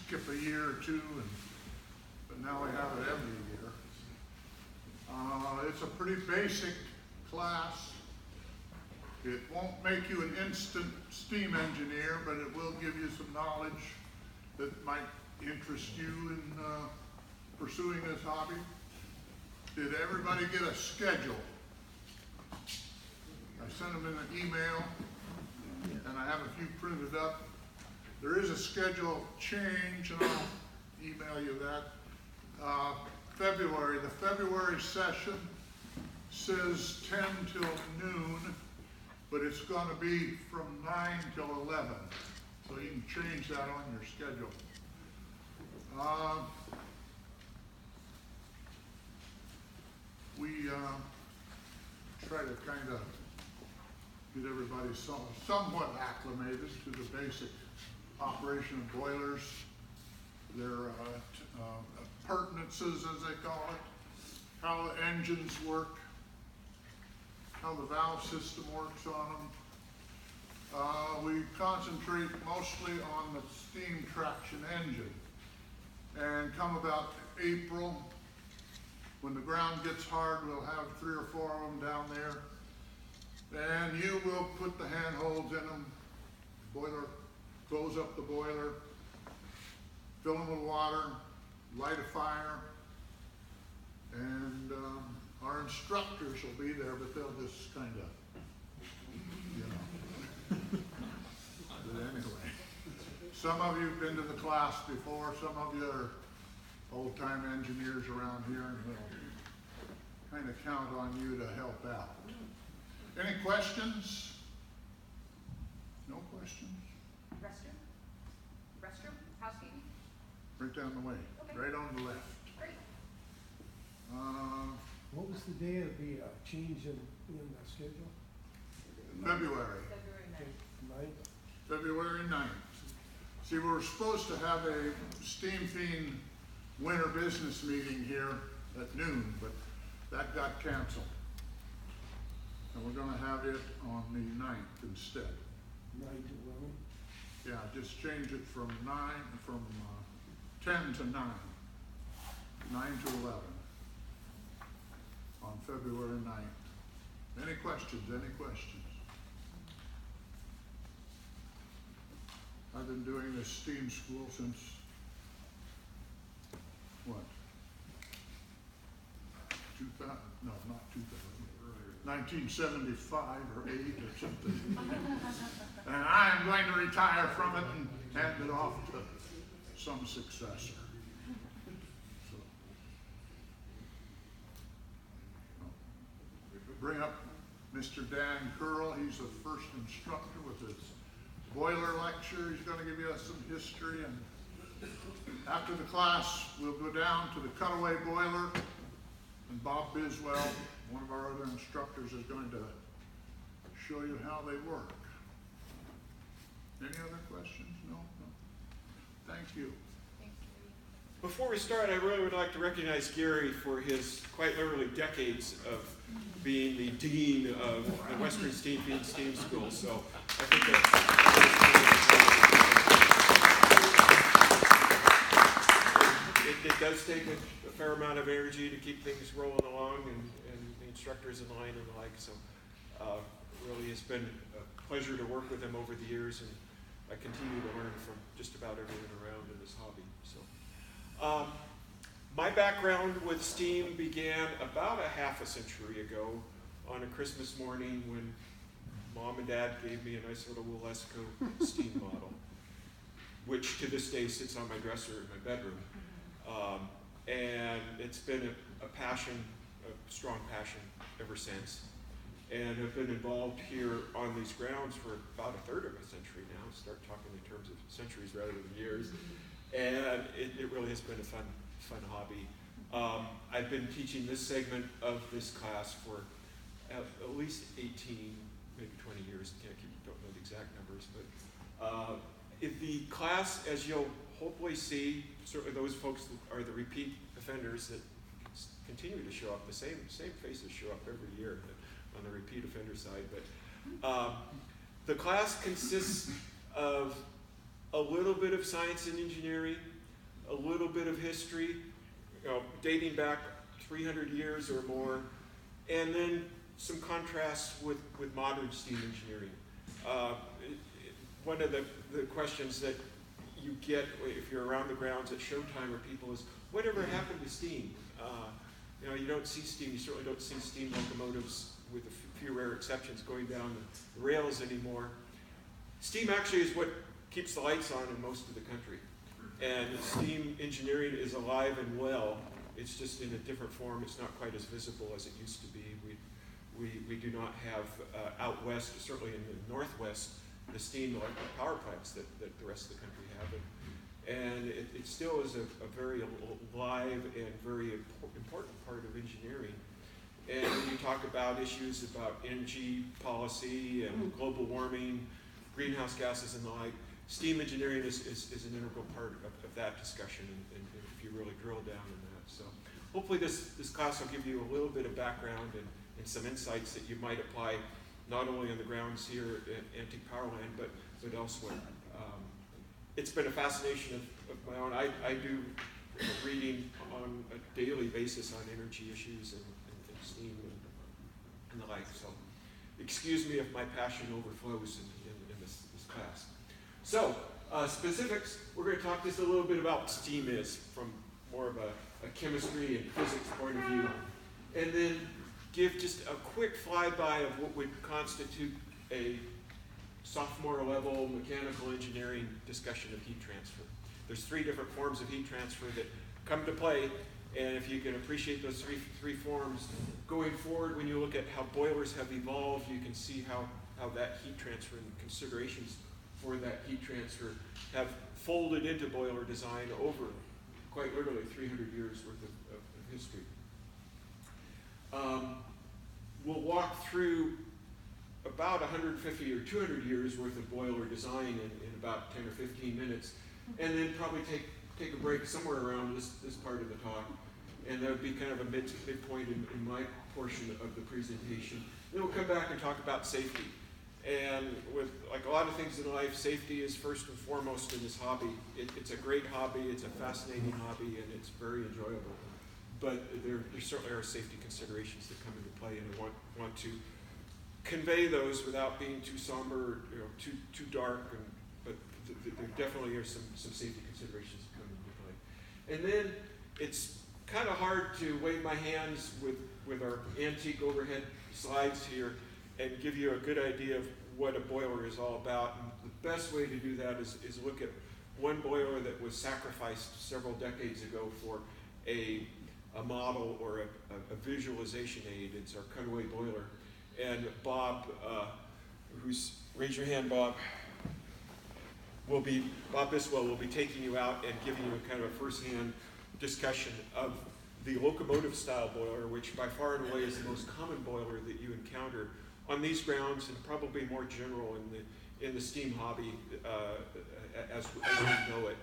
skip a year or two, but now we have it every year. It's a pretty basic class. It won't make you an instant steam engineer, but it will give you some knowledge that might interest you in pursuing this hobby. Did everybody get a schedule? I sent them in an email, and I have a few printed up. There is a schedule change, and I'll email you that. The February session says 10 till noon, but it's going to be from 9 till 11. So you can change that on your schedule. We try to kind of get everybody somewhat acclimated to the basic operation of boilers, their appurtenances, as they call it, how the engines work, how the valve system works on them. We concentrate mostly on the steam traction engine. And come about April, when the ground gets hard, we'll have 3 or 4 of them down there. And you will put the handholds in them, boiler, close up the boiler, fill them with water, light a fire, and our instructors will be there, but they'll just kind of, you know. But anyway, some of you have been to the class before, some of you are old-time engineers around here, and we'll kind of count on you to help out. Any questions? No questions? Restroom? Housekeeping? Right down the way, Okay. right on the left. Great. What was the day of the change in the schedule? February. February 9th. See, we were supposed to have a Steam Fiend winter business meeting here at noon, but that got canceled. And we're going to have it on the 9th instead. 9 to 11? Yeah, just change it from 10 to 9. 9 to 11 on February 9th. Any questions? Any questions? I've been doing this steam school since, what? 2000, no, not 2000, 1975 or 8 or something. And I'm going to retire from it and hand it off to some successor. So, bring up Mr. Dan Kearl. He's the first instructor with his boiler lecture. He's going to give you some history, and after the class we'll go down to the cutaway boiler, and Bob Biswell, one of our other instructors, is going to show you how they work. Any other questions? No? No. Thank you. Before we start, I really would like to recognize Gary for his quite literally decades of being the dean of the Western Steam Fiend Steam School. So I think it does take a fair amount of energy to keep things rolling along, and the instructors in line and the like. So really it's been a pleasure to work with him over the years, and I continue to learn from just about everyone around in this hobby. So my background with steam began about a half a century ago on a Christmas morning when Mom and Dad gave me a nice little Wilesco steam model, which to this day sits on my dresser in my bedroom. And it's been a passion, a strong passion ever since. And I've been involved here on these grounds for about a third of a century now. Start talking in terms of centuries rather than years. And it really has been a fun hobby. I've been teaching this segment of this class for at least 18, maybe 20 years. Don't know the exact numbers, but if the class, as you'll hopefully see, certainly those folks that are the repeat offenders that continue to show up, the same faces show up every year on the repeat offender side. But the class consists of a little bit of science and engineering, a little bit of history, dating back 300 years or more, and then some contrasts with modern steam engineering. One of the questions that you get if you're around the grounds at showtime or people is, whatever happened to steam? You don't see steam, you certainly don't see steam locomotives with a few rare exceptions going down the rails anymore. Steam actually is what keeps the lights on in most of the country. And steam engineering is alive and well. It's just in a different form. It's not quite as visible as it used to be. We do not have out west, certainly in the northwest, the steam electric power plants that the rest of the country have. And it still is a very alive and very important part of engineering. And when you talk about issues about energy policy and global warming, greenhouse gases and the like, steam engineering is an integral part of that discussion, and if you really drill down in that. So hopefully this class will give you a little bit of background and some insights that you might apply not only on the grounds here at Antique Powerland, but elsewhere. It's been a fascination of my own. I do reading on a daily basis on energy issues and steam and the like. So excuse me if my passion overflows in this class. So specifics, we're going to talk just a little bit about what steam is from more of a chemistry and physics point of view. And then give just a quick flyby of what would constitute a sophomore level mechanical engineering discussion of heat transfer. There's 3 different forms of heat transfer that come to play, and if you can appreciate those three forms, going forward when you look at how boilers have evolved, you can see how that heat transfer and considerations for that heat transfer have folded into boiler design over quite literally 300 years worth of history. We'll walk through about 150 or 200 years worth of boiler design in about 10 or 15 minutes, and then probably take a break somewhere around this part of the talk, and that would be kind of a midpoint in my portion of the presentation. Then we'll come back and talk about safety. And with like a lot of things in life, safety is first and foremost in this hobby. It's a great hobby, it's a fascinating hobby, and it's very enjoyable. But there certainly are safety considerations that come into play, and I want to convey those without being too somber, too dark. But there definitely are some safety considerations that come into play. And then it's kind of hard to wave my hands with our antique overhead slides here and give you a good idea of what a boiler is all about. And the best way to do that is look at one boiler that was sacrificed several decades ago for a model or a visualization aid. It's our cutaway boiler. And Bob, raise your hand, Bob. Bob Biswell will be taking you out and giving you a kind of a first-hand discussion of the locomotive style boiler, which by far and away is the most common boiler that you encounter on these grounds, and probably more general in the steam hobby as we know it.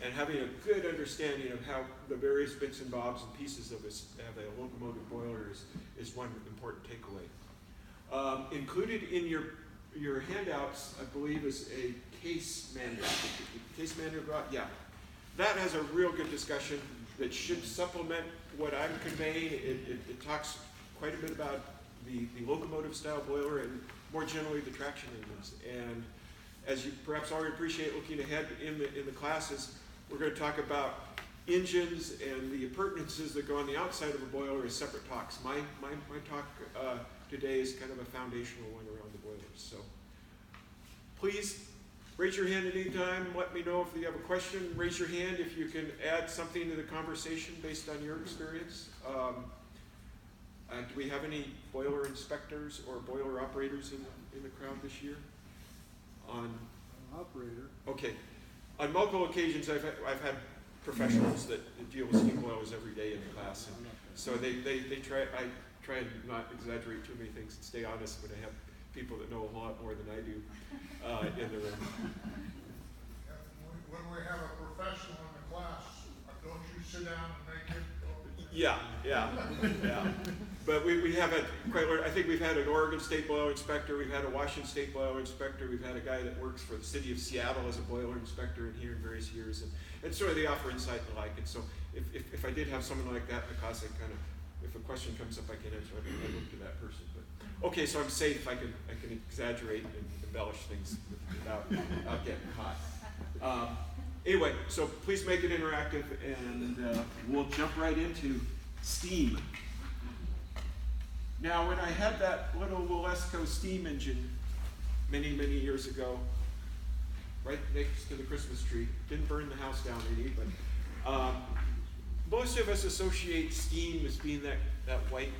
And having a good understanding of how the various bits and bobs and pieces of a locomotive boiler is one important takeaway. Included in your handouts, I believe, is a case manual. Case manual, yeah. That has a real good discussion that should supplement what I'm conveying. It talks quite a bit about the locomotive style boiler and more generally the traction engines. And as you perhaps already appreciate looking ahead in the classes, we're going to talk about engines and the appurtenances that go on the outside of a boiler as separate talks. My talk today is kind of a foundational one around the boilers. So please raise your hand at any time. Let me know if you have a question. Raise your hand if you can add something to the conversation based on your experience. Do we have any boiler inspectors or boiler operators in the crowd this year? Operator. Okay. On multiple occasions, I've had professionals that deal with steam boilers every day in the class, and so they try. I try and not exaggerate too many things and stay honest when I have people that know a lot more than I do in the room. When we have a professional in the class, don't you sit down and make it? Yeah. But we have had quite a lot. I think we've had an Oregon State boiler inspector, we've had a Washington State boiler inspector, we've had a guy that works for the city of Seattle as a boiler inspector in here in various years, and sort of they offer insight and the like. And so if I did have someone like that, because I kind of, if a question comes up, I can answer, I look to that person. But okay, so I'm safe. I can exaggerate and embellish things without getting caught. Anyway, so please make it interactive, and we'll jump right into steam. Now, when I had that little Wilesco steam engine many, many years ago, right next to the Christmas tree, didn't burn the house down any, but most of us associate steam as being that white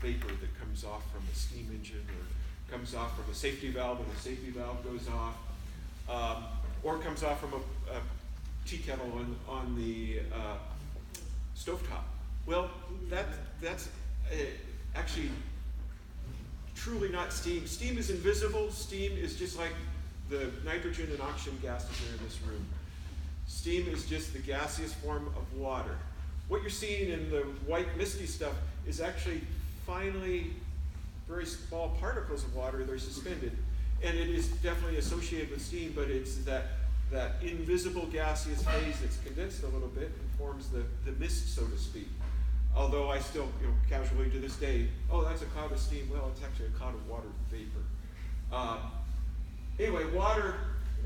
vapor that comes off from a steam engine, or comes off from a safety valve when the safety valve goes off, or comes off from a tea kettle on the stovetop. Well, that's actually truly not steam. Steam is invisible. Steam is just like the nitrogen and oxygen gases that are in this room. Steam is just the gaseous form of water. What you're seeing in the white misty stuff is actually finely very small particles of water. They're suspended, and it is definitely associated with steam, but it's that invisible gaseous phase that's condensed a little bit and forms the mist, so to speak. Although I still, casually to this day, oh, that's a cloud of steam. Well, it's actually a cloud of water vapor. Anyway, water,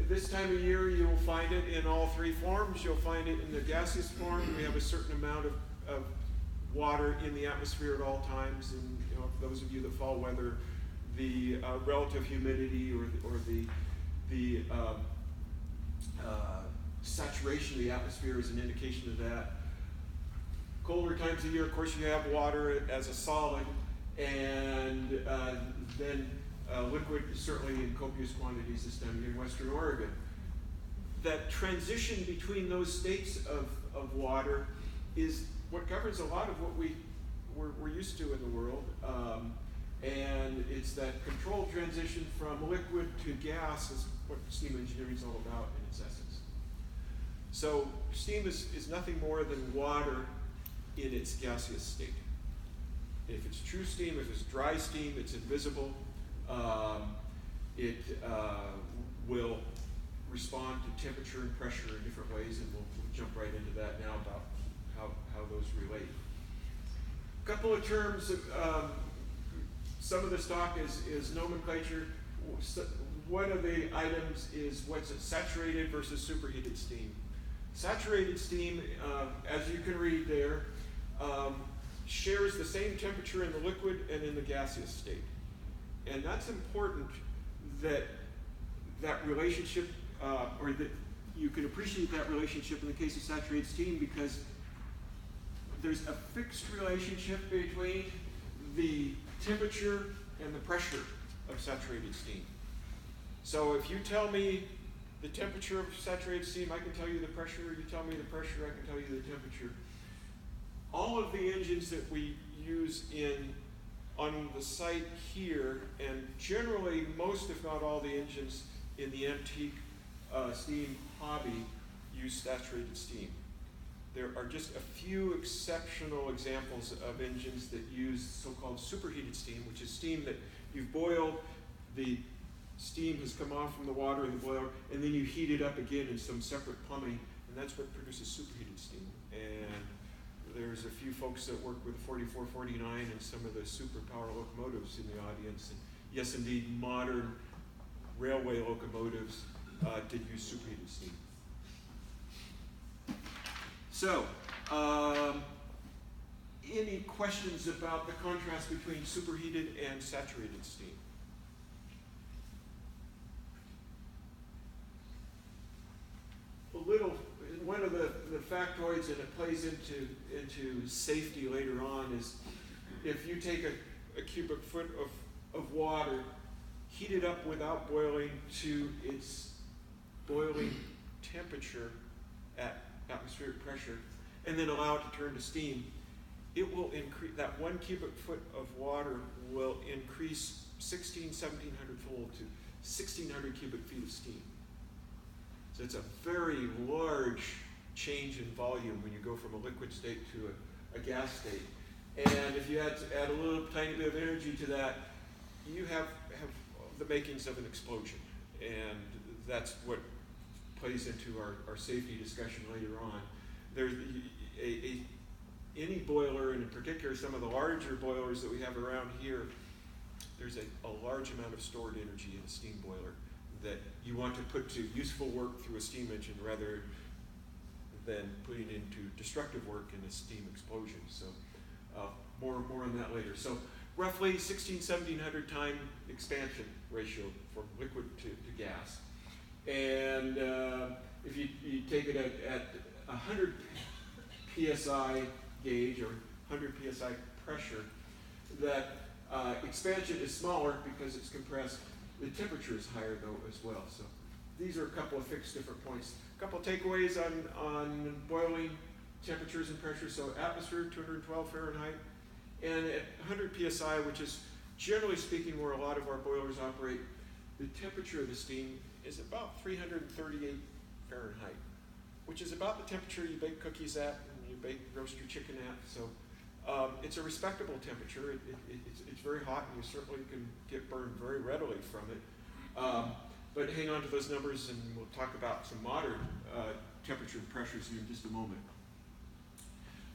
this time of year, you'll find it in all three forms. You'll find it in the gaseous form. We have a certain amount of water in the atmosphere at all times. And for those of you that follow weather, the relative humidity or the saturation of the atmosphere is an indication of that. Colder times of year, of course, you have water as a solid, and then liquid, certainly in copious quantities this time in Western Oregon. That transition between those states of water is what governs a lot of what we're used to in the world, and it's that controlled transition from liquid to gas is what steam engineering is all about in its essence. So steam is nothing more than water in its gaseous state. If it's true steam, if it's dry steam, it's invisible. It will respond to temperature and pressure in different ways, and we'll jump right into that now about how those relate. A couple of terms, some of this talk is nomenclature. One of the items is what's it, saturated versus superheated steam. Saturated steam, as you can read there, shares the same temperature in the liquid and in the gaseous state. And that's important that relationship, or that you can appreciate that relationship in the case of saturated steam, because there's a fixed relationship between the temperature and the pressure of saturated steam. So if you tell me the temperature of saturated steam, I can tell you the pressure. You tell me the pressure, I can tell you the temperature. All of the engines that we use on the site here, and generally most, if not all, the engines in the antique steam hobby use saturated steam. There are just a few exceptional examples of engines that use so-called superheated steam, which is steam that you've boiled, the steam has come off from the water in the boiler, and then you heat it up again in some separate plumbing, and that's what produces superheated steam. And there's a few folks that work with the 4449 and some of the superpower locomotives in the audience. And yes, indeed, modern railway locomotives did use superheated steam. So, any questions about the contrast between superheated and saturated steam? One of the factoids, and it plays into safety later on, is if you take a cubic foot of water, heat it up without boiling to its boiling temperature at atmospheric pressure, and then allow it to turn to steam, it will increase, that 1 cubic foot of water will increase 1700 fold to 1600 cubic feet of steam. So it's a very large change in volume when you go from a liquid state to a gas state. And if you had to add a little tiny bit of energy to that, you have the makings of an explosion. And that's what plays into our safety discussion later on. There's any boiler, and in particular some of the larger boilers that we have around here, there's a large amount of stored energy in a steam boiler that you want to put to useful work through a steam engine rather than putting into destructive work in a steam explosion. So more on that later. So roughly 1,700 time expansion ratio from liquid to gas. And if you take it at 100 psi gauge or 100 psi pressure, that expansion is smaller because it's compressed. The temperature is higher though as well. So these are a couple of fixed different points. A couple of takeaways on boiling temperatures and pressure. So atmosphere, 212 Fahrenheit. And at 100 psi, which is generally speaking where a lot of our boilers operate, the temperature of the steam is about 338 Fahrenheit, which is about the temperature you bake cookies at and you roast your chicken at. So it's a respectable temperature. It's very hot, and you certainly can get burned very readily from it. But hang on to those numbers, and we'll talk about some modern temperature and pressures here in just a moment.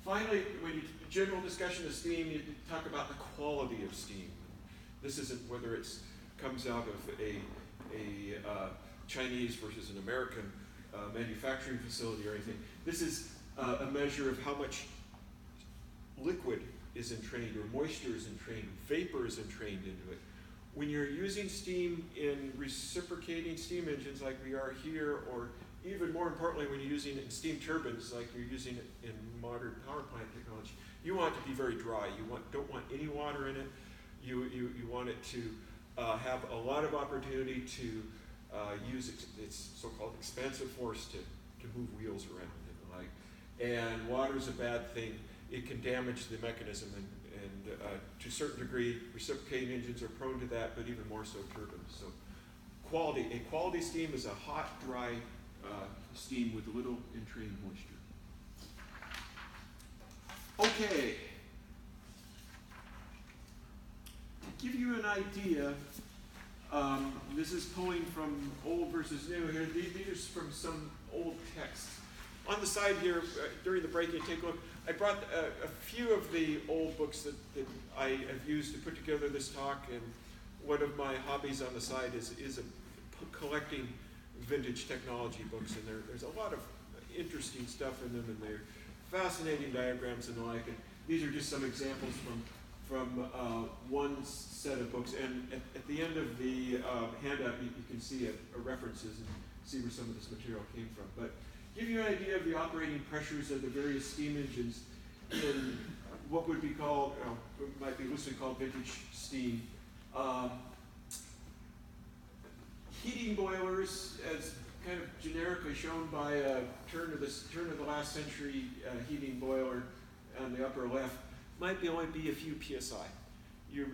Finally, when you general discussion of steam, you talk about the quality of steam. This isn't whether it comes out of a Chinese versus an American manufacturing facility or anything. This is a measure of how much liquid is entrained, or moisture is entrained, vapor is entrained into it. When you're using steam in reciprocating steam engines like we are here, or even more importantly, when you're using it in steam turbines like you're using it in modern power plant technology, you want it to be very dry. You don't want any water in it. You want it to have a lot of opportunity to use its so-called expansive force to move wheels around and the like. And water is a bad thing. It can damage the mechanism, and to a certain degree, reciprocating engines are prone to that, but even more so turbines. So a quality steam is a hot, dry steam with little entrained moisture. Okay. To give you an idea, this is pulling from old versus new here. These are from some old texts. On the side here, during the break, you take a look. I brought a few of the old books that I have used to put together this talk, and one of my hobbies on the side is collecting vintage technology books, and there's a lot of interesting stuff in them, and they're fascinating diagrams and the like. And these are just some examples from one set of books, and at the end of the handout, you can see references and see where some of this material came from. But give you an idea of the operating pressures of the various steam engines in what would be called, might be loosely called vintage steam. Heating boilers, as kind of generically shown by a turn of the last century heating boiler on the upper left, might only be a few psi. You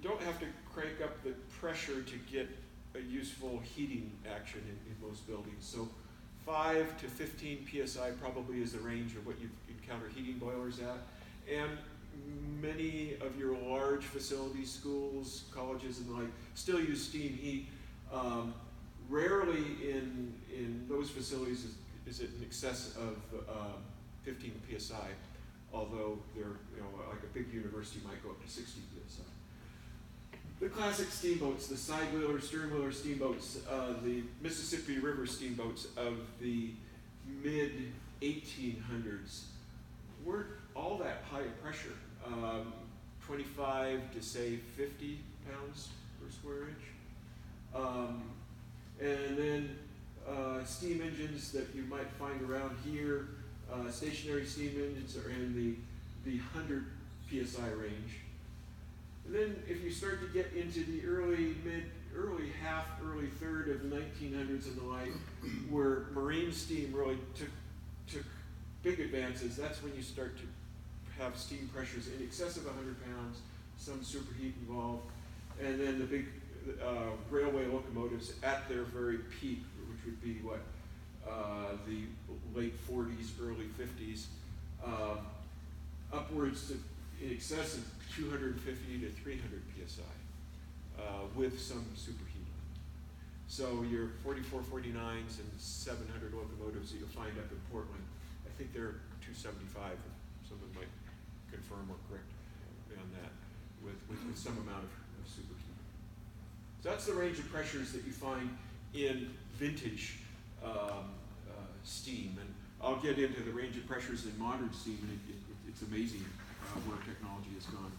don't have to crank up the pressure to get a useful heating action in most buildings. So 5 to 15 psi probably is the range of what you encounter heating boilers at. And many of your large facilities, schools, colleges, and the like, still use steam heat. Rarely in those facilities is it in excess of 15 psi, although they're, like a big university might go up to 60 psi. The classic steamboats, the side wheeler, stern wheeler steamboats, the Mississippi River steamboats of the mid 1800s weren't all that high pressure, 25 to say 50 pounds per square inch. And then steam engines that you might find around here, stationary steam engines are in the 100 psi range. And then if you start to get into the early third of the 1900s and the like, where marine steam really took big advances, that's when you start to have steam pressures in excess of 100 pounds, some superheat involved, and then the big railway locomotives at their very peak, which would be the late 40s, early 50s, upwards to in excess of 250 to 300 psi with some superheating. So your 4449s and 700 locomotives that you'll find up in Portland, I think they're 275. Someone might confirm or correct me on that with some amount of superheating. So that's the range of pressures that you find in vintage steam, and I'll get into the range of pressures in modern steam, and it's amazing where technology has gone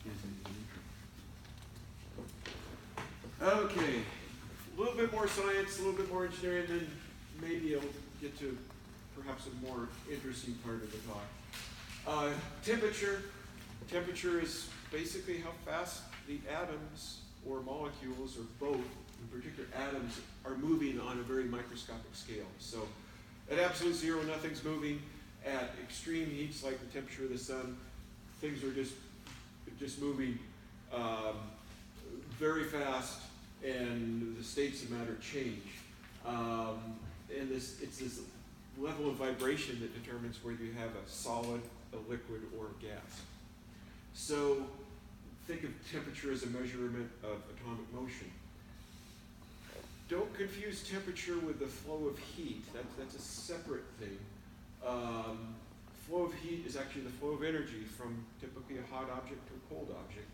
in the interim. Okay, a little bit more science, a little bit more engineering, then maybe I'll get to perhaps a more interesting part of the talk. Temperature. Temperature is basically how fast the atoms or molecules, or both, in particular atoms, are moving on a very microscopic scale. So at absolute zero, nothing's moving. At extreme heats, like the temperature of the sun, things are just moving very fast, and the states of matter change. And it's this level of vibration that determines whether you have a solid, a liquid, or a gas. So think of temperature as a measurement of atomic motion. Don't confuse temperature with the flow of heat. That's a separate thing. Flow of heat is actually the flow of energy from typically a hot object to a cold object.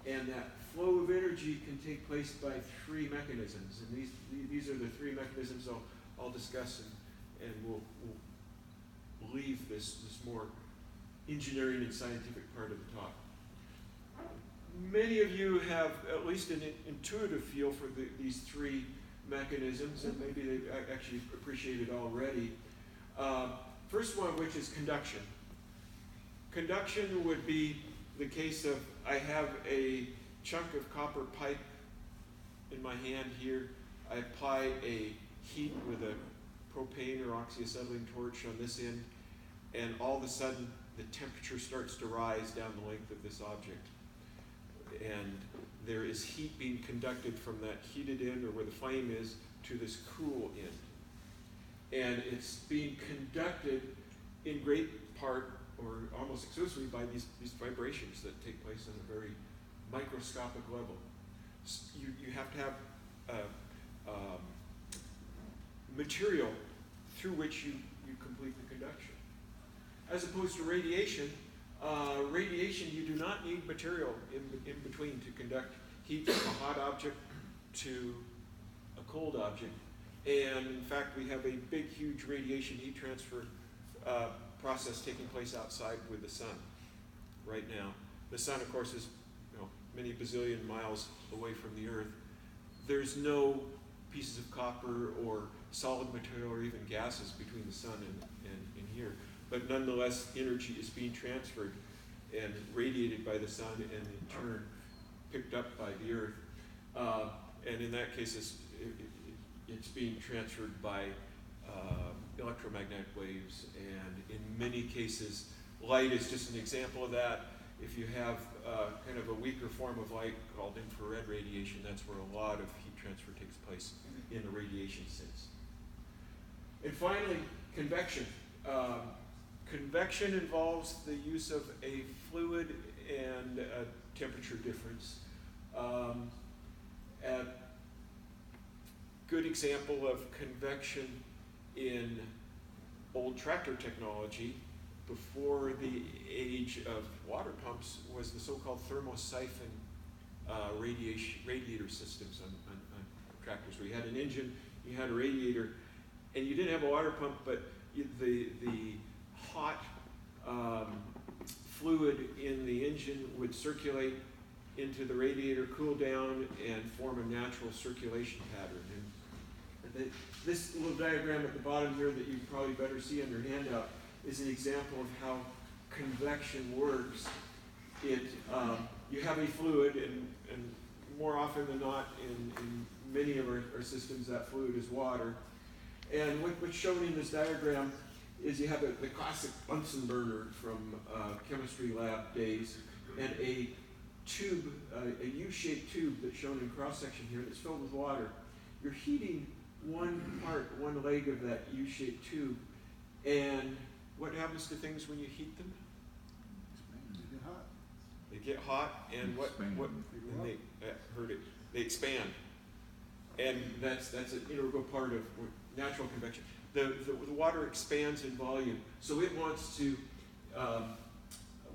And that flow of energy can take place by three mechanisms. And these are the three mechanisms I'll discuss, and we'll leave this more engineering and scientific part of the talk. Many of you have at least an intuitive feel for these three mechanisms, and maybe they actually appreciate it already. First one, which is conduction. Conduction would be the case of, I have a chunk of copper pipe in my hand here. I apply a heat with a propane or oxyacetylene torch on this end, and all of a sudden the temperature starts to rise down the length of this object. And there is heat being conducted from that heated end, or where the flame is, to this cool end. And it's being conducted in great part, or almost exclusively, by these vibrations that take place on a very microscopic level. You have to have material through which you complete the conduction. As opposed to radiation, you do not need material in between to conduct heat from a hot object to a cold object. And in fact, we have a big, huge radiation heat transfer process taking place outside with the sun right now. The sun, of course, is many bazillion miles away from the Earth. There's no pieces of copper or solid material or even gases between the sun and here. But nonetheless, energy is being transferred and radiated by the sun, and in turn picked up by the Earth. And in that case, it's being transferred by electromagnetic waves, and in many cases, light is just an example of that. If you have kind of a weaker form of light called infrared radiation, that's where a lot of heat transfer takes place in the radiation sense. And finally, convection. Convection involves the use of a fluid and a temperature difference. A good example of convection in old tractor technology before the age of water pumps was the so-called thermosiphon radiator systems on tractors, where you had an engine, you had a radiator, and you didn't have a water pump, but the hot fluid in the engine would circulate into the radiator, cool down, and form a natural circulation pattern. And this little diagram at the bottom here that you probably better see on your handout is an example of how convection works. You have a fluid, and more often than not, in many of our systems, that fluid is water. And what's shown in this diagram is you have the classic Bunsen burner from chemistry lab days, and a tube, a U-shaped tube that's shown in cross-section here that's filled with water. You're heating one leg of that U-shaped tube, and what happens to things when you heat them? They get hot. They get hot, and they expand, and that's an integral part of natural convection. The water expands in volume, so it wants to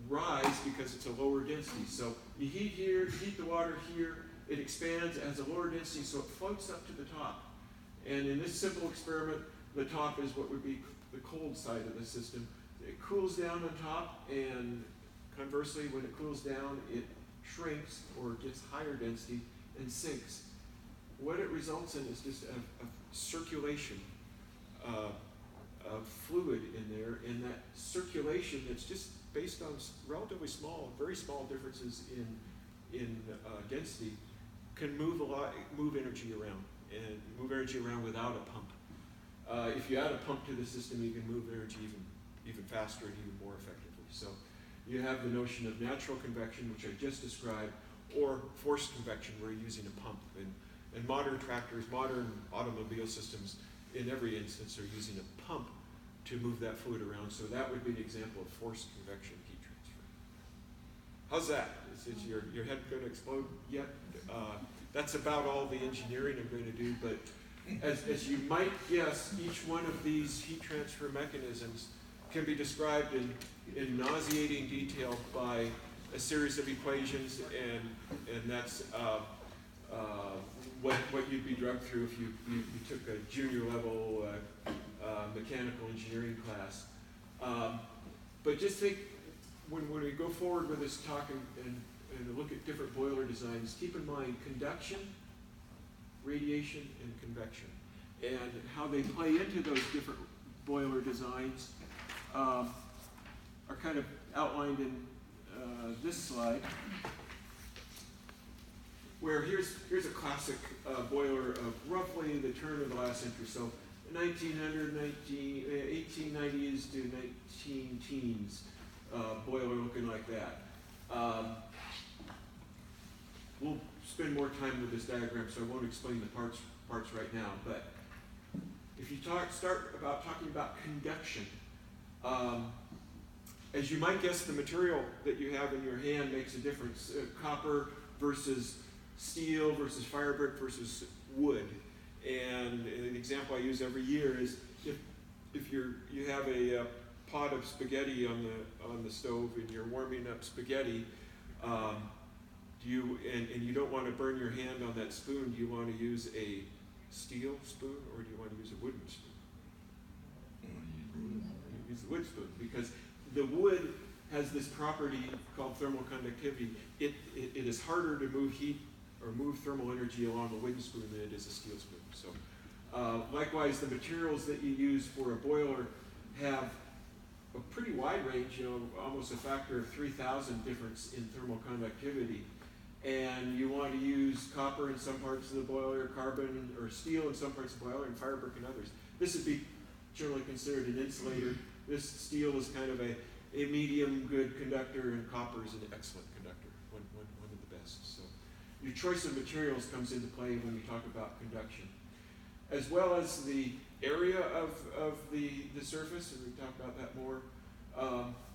rise because it's a lower density. So you heat here, you heat the water here, it expands as a lower density, so it floats up to the top. And in this simple experiment, the top is what would be the cold side of the system. It cools down on top, and conversely, when it cools down, it shrinks or gets higher density and sinks. What it results in is just a circulation of fluid in there, and that circulation that's just based on relatively small, very small differences in density can move energy around, and move energy around without a pump. If you add a pump to the system, you can move energy even faster and even more effectively. So you have the notion of natural convection, which I just described, or forced convection, where you're using a pump. And modern tractors, modern automobile systems, in every instance, are using a pump to move that fluid around. So that would be an example of forced convection heat transfer. How's that? Is your head going to explode yet? That's about all the engineering I'm going to do, but as you might guess, each one of these heat transfer mechanisms can be described in nauseating detail by a series of equations, and that's what you'd be drugged through if you took a junior level mechanical engineering class. But just think, when we go forward with this talk and look at different boiler designs, keep in mind conduction, radiation, and convection, and how they play into those different boiler designs are kind of outlined in this slide, where here's a classic boiler of roughly the turn of the last century, so 1890s to 19 teens boiler looking like that. We'll spend more time with this diagram, so I won't explain the parts right now, but if you start talking about conduction, as you might guess, the material that you have in your hand makes a difference. Copper versus steel versus fire brick versus wood. And an example I use every year is if you have a pot of spaghetti on the stove and you're warming up spaghetti, and you don't want to burn your hand on that spoon, do you want to use a steel spoon or do you want to use a wooden spoon? You use the wood spoon, because the wood has this property called thermal conductivity. It is harder to move heat or move thermal energy along a wooden spoon than it is a steel spoon. So likewise, the materials that you use for a boiler have a pretty wide range, almost a factor of 3,000 difference in thermal conductivity. And you want to use copper in some parts of the boiler, carbon or steel in some parts of the boiler, and fire brick in others. This would be generally considered an insulator. This steel is kind of a medium good conductor, and copper is an excellent conductor, one of the best. So your choice of materials comes into play when you talk about conduction, as well as the area of the surface, and we talk about that more.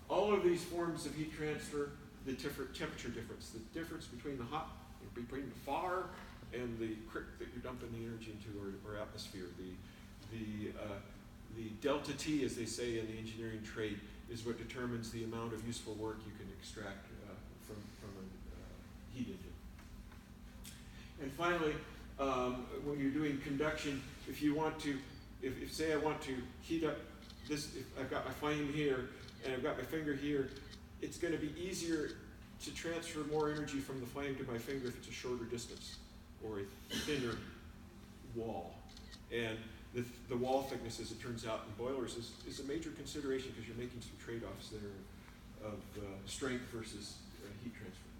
All of these forms of heat transfer, the temperature difference, the difference between the far and the crick that you're dumping the energy into, or atmosphere. The delta T, as they say in the engineering trade, is what determines the amount of useful work you can extract from a heat engine. And finally, when you're doing conduction, if you want to, if say I want to heat up this, if I've got my flame here and I've got my finger here, it's going to be easier to transfer more energy from the flame to my finger if it's a shorter distance or a thinner wall. And the wall thickness, as it turns out in boilers, is a major consideration because you're making some trade-offs there of strength versus heat transfer.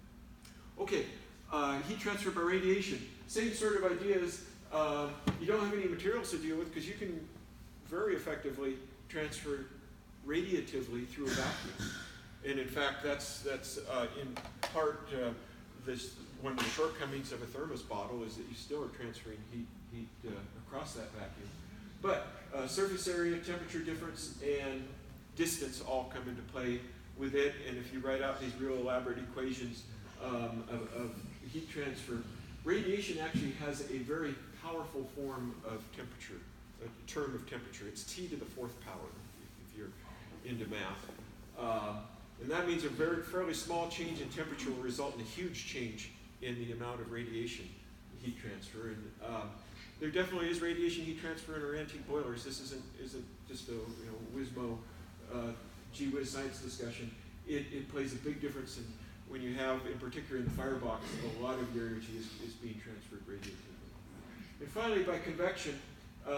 Okay, heat transfer by radiation. Same sort of ideas. You don't have any materials to deal with because you can very effectively transfer radiatively through a vacuum. And in fact, that's in part one of the shortcomings of a thermos bottle is that you still are transferring heat across that vacuum. But surface area, temperature difference, and distance all come into play with it, and if you write out these real elaborate equations of heat transfer, radiation actually has a very powerful form of temperature, a term of temperature. It's T to the 4th power, if you're into math. And that means a fairly small change in temperature will result in a huge change in the amount of radiation heat transfer. And there definitely is radiation heat transfer in our antique boilers. This isn't just a whizmo gee whiz science discussion. It plays a big difference in when you have, in particular in the firebox, a lot of your energy is being transferred radiatively. And finally, by convection,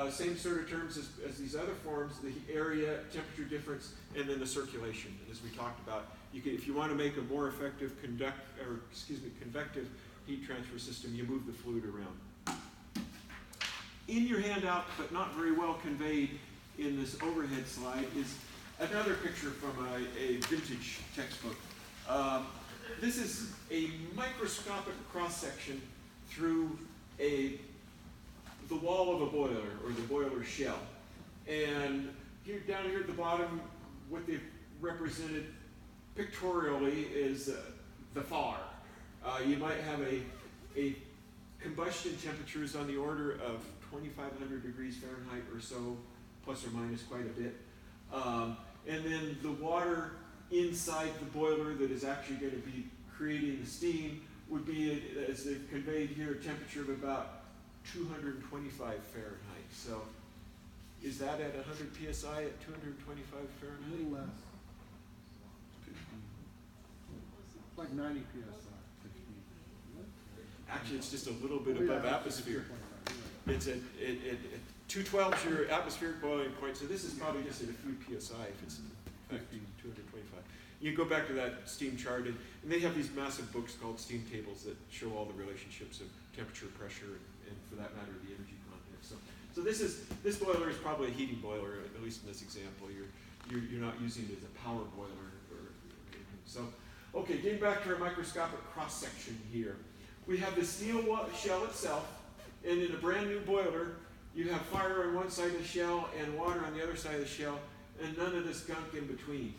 same sort of terms as these other forms, the area, temperature difference, and then the circulation. And as we talked about, if you want to make a more effective convective heat transfer system, you move the fluid around. In your handout, but not very well conveyed in this overhead slide, is another picture from a vintage textbook. This is a microscopic cross-section through the wall of a boiler, or the boiler shell. And down here at the bottom, what they've represented pictorially is the fire. You might have a combustion temperatures on the order of 2,500 degrees Fahrenheit or so, plus or minus quite a bit. And then the water inside the boiler that is actually going to be creating the steam would be, as they've conveyed here, a temperature of about 225 Fahrenheit. So is that at 100 psi at 225 A Fahrenheit? little less. Like 90 psi. Actually, it's just a little bit above atmosphere. It's at 212 is your atmospheric boiling point, so this is probably just at a few psi if it's in fact 225. You go back to that steam chart, and they have these massive books called steam tables that show all the relationships of temperature, pressure, and for that matter, the energy content. So this boiler is probably a heating boiler, at least in this example. You're not using it as a power boiler or anything. So, okay, getting back to our microscopic cross section here, we have the steel shell itself, and in a brand new boiler, you have fire on one side of the shell and water on the other side of the shell, and none of this gunk in between.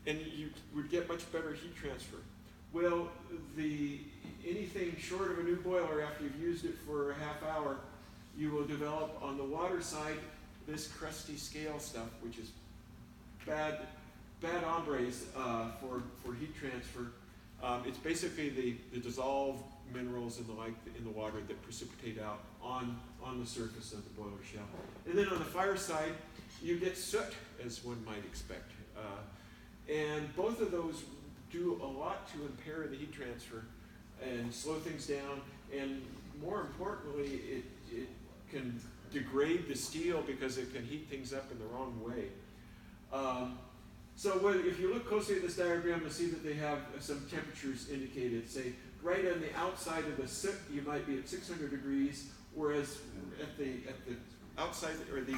And you would get much better heat transfer. Well, anything short of a new boiler, after you've used it for a half hour, you will develop on the water side this crusty scale stuff, which is bad hombres for heat transfer. It's basically the dissolved minerals and the like in the water that precipitate out on the surface of the boiler shell. And then on the fire side, you get soot, as one might expect. And both of those do a lot to impair the heat transfer and slow things down. And more importantly, it can degrade the steel because it can heat things up in the wrong way. So if you look closely at this diagram, you'll see that they have some temperatures indicated. Say, right on the outside of the soot, you might be at 600 degrees, whereas at the outside, or the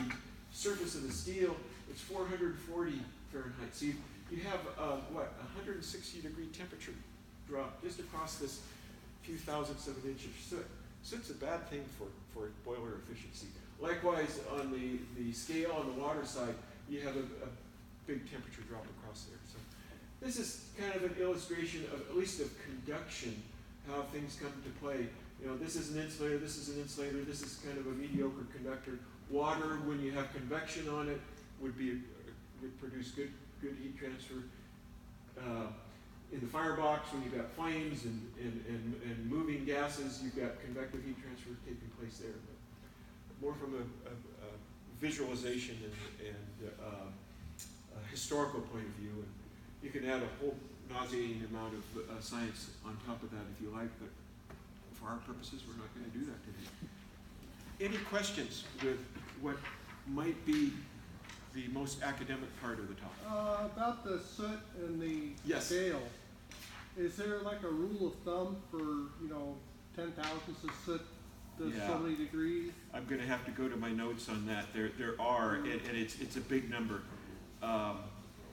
surface of the steel, it's 440 Fahrenheit. So you have, 160 degree temperature drop just across this few thousandths of an inch of soot. Soot's a bad thing for boiler efficiency. Likewise, on the scale on the water side, you have a big temperature drop across there. So this is kind of an illustration of, at least of conduction, how things come to play. This is an insulator, this is an insulator, this is kind of a mediocre conductor. Water, when you have convection on it, would produce good heat transfer. In the firebox, when you've got flames and moving gases, you've got convective heat transfer taking place there. But more from a visualization and a historical point of view. And you can add a whole nauseating amount of science on top of that if you like, but for our purposes, we're not going to do that today. Any questions with what might be the most academic part of the topic? About the soot and the Yes. scale, is there like a rule of thumb for, 10 thousandths of soot does Yeah. so many degrees? I'm going to have to go to my notes on that. There are, and it's a big number.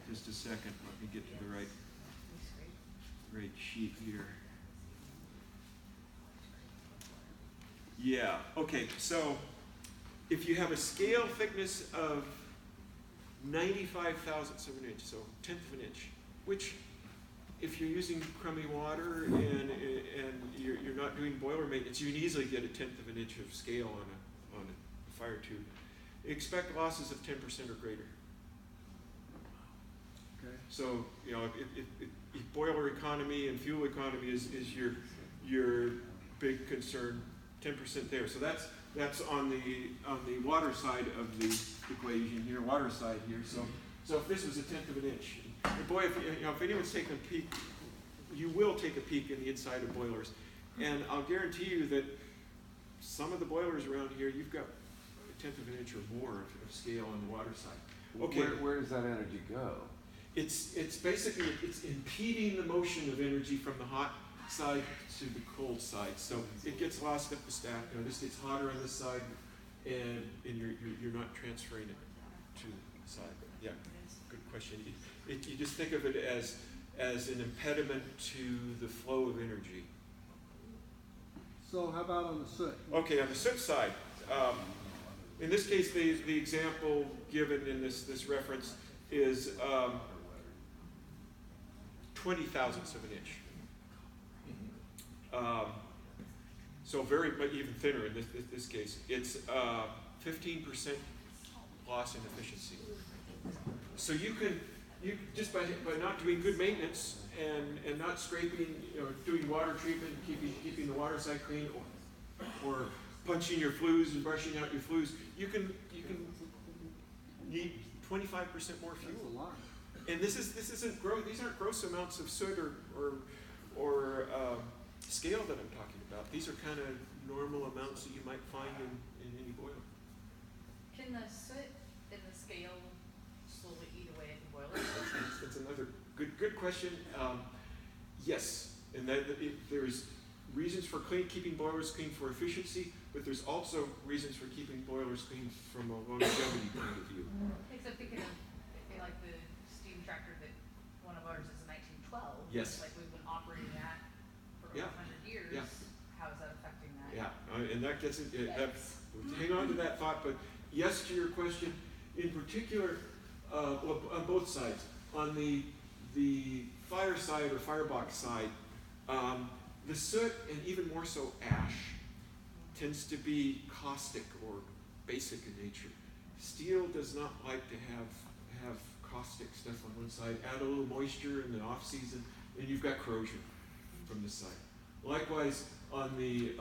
Just a second, let me get to the right sheet here. Yeah, okay, so if you have a scale thickness of 95 thousandths of an inch, so 1/10 of an inch, which if you're using crummy water and you're not doing boiler maintenance, you can easily get 1/10 of an inch of scale on a fire tube. Expect losses of 10% or greater. Okay. So, you know, if boiler economy and fuel economy is your big concern, 10% there. So that's on the water side of the equation here, water side here. So if this was 1/10 of an inch, and boy, if anyone's taken a peek, you will take a peek in the inside of boilers, and I'll guarantee you that some of the boilers around here, you've got 1/10 of an inch or more of scale on the water side. Okay. Where does that energy go? It's basically, it's impeding the motion of energy from the hot side to the cold side. So it gets lost up the stack. You know, this gets hotter on this side, and you're not transferring it to the side. Yeah, good question. You just think of it as an impediment to the flow of energy. So how about on the soot? Okay, on the soot side, in this case, the example given in this reference is 20 thousandths of an inch. So but even thinner in this case. It's 15% loss in efficiency. So you just by not doing good maintenance and not scraping, doing water treatment, keeping the water side clean, or punching your flues and brushing out your flues, you can need 25% more fuel. That's a lot. And this isn't gross. These aren't gross amounts of soot or scale that I'm talking about. These are kind of normal amounts that you might find in any boiler. Can the soot in the scale slowly eat away at the boiler? That's another good question. Yes, and there's reasons for keeping boilers clean for efficiency, but there's also reasons for keeping boilers clean from a longevity point of view. Except thinking of like the steam tractor that one of ours is a 1912. Yes. Like we've been operating that for over 100 years. Yeah. How is that affecting that? Yeah, and that gets it. Yes. Hang on to that thought, but yes to your question. In particular, on both sides, on the fire side or firebox side, the soot and even more so ash tends to be caustic or basic in nature. Steel does not like to have caustic stuff on one side. Add a little moisture in the off season, and you've got corrosion from this side. Likewise, on the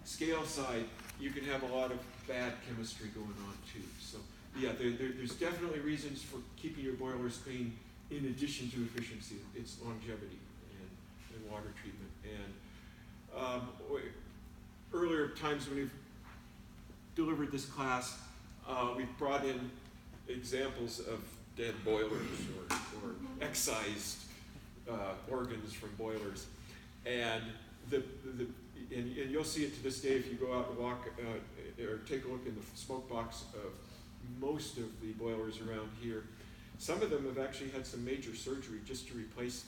scale side, you can have a lot of bad chemistry going on too. So yeah, there's definitely reasons for keeping your boilers clean in addition to efficiency. It's longevity and water treatment. And earlier times when we've delivered this class, we've brought in examples of dead boilers or excised organs from boilers, and and you'll see it to this day if you go out and walk or take a look in the smoke box of most of the boilers around here. Some of them have actually had some major surgery just to replace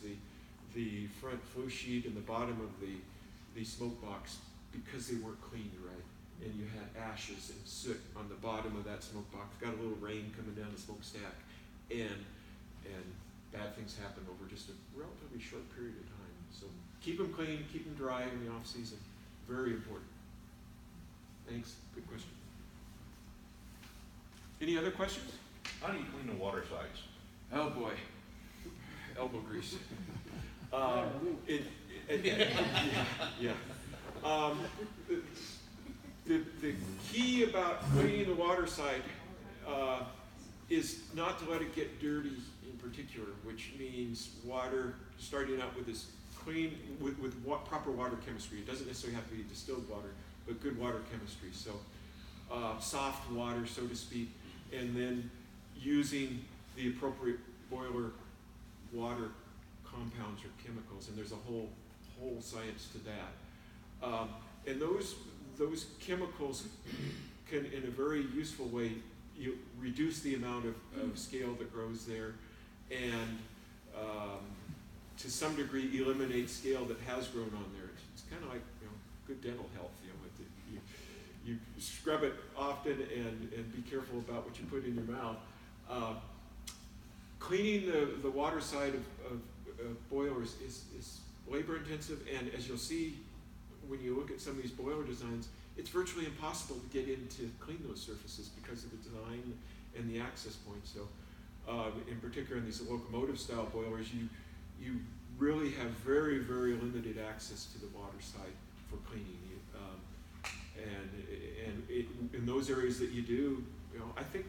the front flue sheet and the bottom of the smoke box because they weren't cleaned right, and you had ashes and soot on the bottom of that smoke box. Got a little rain coming down the smokestack, and bad things happen over just a relatively short period of time. So keep them clean, keep them dry in the off season. Very important. Thanks. Good question. Any other questions? How do you clean the water sides? Oh boy, elbow grease. Yeah. The key about cleaning the water side is not to let it get dirty in particular, which means water starting out with this clean, with proper water chemistry. It doesn't necessarily have to be distilled water, but good water chemistry. So soft water, so to speak, and then using the appropriate boiler water compounds or chemicals, and there's a whole science to that. And those chemicals can, in a very useful way, you reduce the amount of scale that grows there, and to some degree eliminate scale that has grown on there. It's kind of like good dental health. You scrub it often and be careful about what you put in your mouth. cleaning the water side of boilers is labor intensive, and as you'll see when you look at some of these boiler designs, it's virtually impossible to get in to clean those surfaces because of the design and the access points. So in particular in these locomotive style boilers, you really have very, very limited access to the water side for cleaning. In those areas that you do, I think,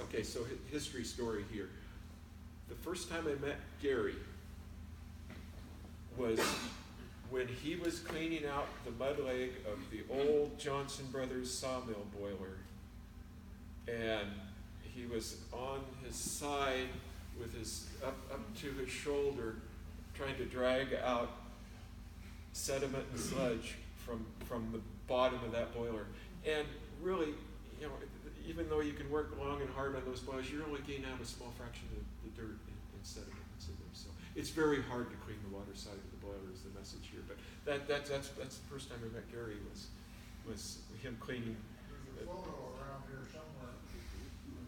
okay, so history story here. The first time I met Gary was when he was cleaning out the mud leg of the old Johnson Brothers sawmill boiler. And he was on his side with his up to his shoulder, trying to drag out sediment and sludge from the bottom of that boiler. And really, even though you can work long and hard on those boilers, you're only getting out a small fraction of the dirt and sediment that's in there. So it's very hard to clean the water side of the boiler is the message here. But that's the first time I met Gary was him cleaning. There's a photo around here somewhere.